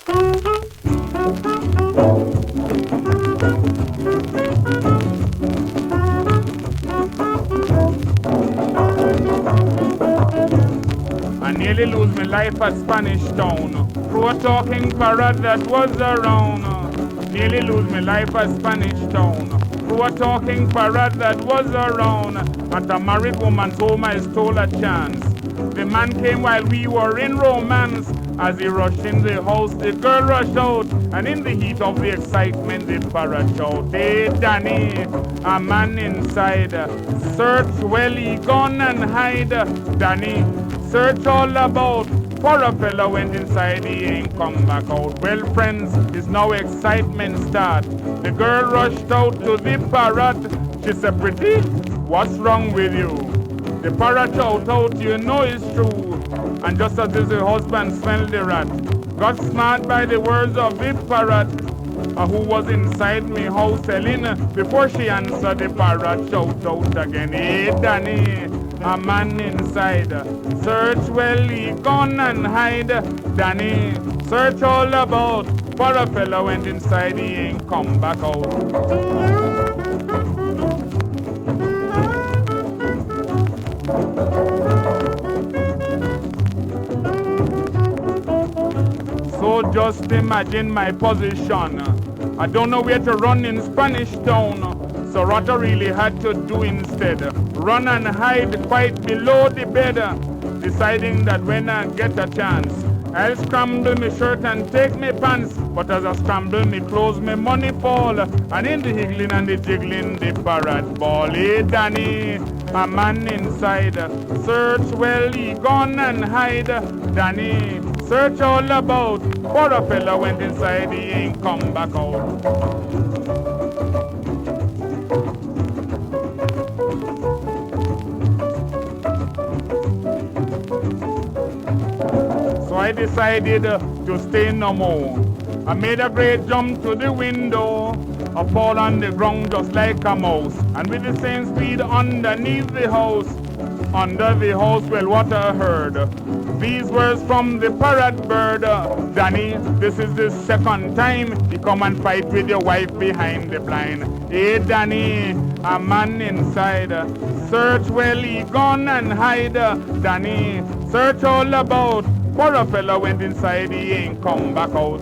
I nearly lose my life at Spanish Town through a talking parrot that was around. Nearly lose my life at Spanish Town through a talking parrot that was around. At a married woman's home I stole a chance. The man came while we were in romance. As he rushed in the house, the girl rushed out, and in the heat of the excitement, the parrot shouted, "Hey, Danny, a man inside. Search well, he gone and hide. Danny, search all about. For a fella went inside, he ain't come back out." Well, friends, it's now excitement start. The girl rushed out to the parrot. She said, "Pretty, what's wrong with you?" The parrot shouted out, "You know it's true." And just as the husband smelled the rat, got smart by the words of the parrot, who was inside me house telling. Before she answered, the parrot shouted out again, "Hey, Danny, a man inside. Search well, he gone and hide. Danny, search all about. For a fella went inside, he ain't come back out." So just imagine my position. I don't know where to run in Spanish Town. So what I really had to do instead, run and hide quite below the bed, deciding that when I get a chance, I'll scramble my shirt and take my pants. But as I scramble my clothes, my money fall, and in the higgling and the jiggling, the parrot ball. "Hey, Danny, a man inside. Search well, he gone and hide. Danny, search all about. For a fella went inside, he ain't come back out." So I decided to stay no more. I made a great jump to the window. I fall on the ground just like a mouse, and with the same speed underneath the house. Under the house, well, what I heard. These words from the parrot bird. "Danny, this is the second time you come and fight with your wife behind the blind. Hey, Danny, a man inside. Search well, he gone and hide. Danny, search all about. For a fella went inside, he ain't come back out."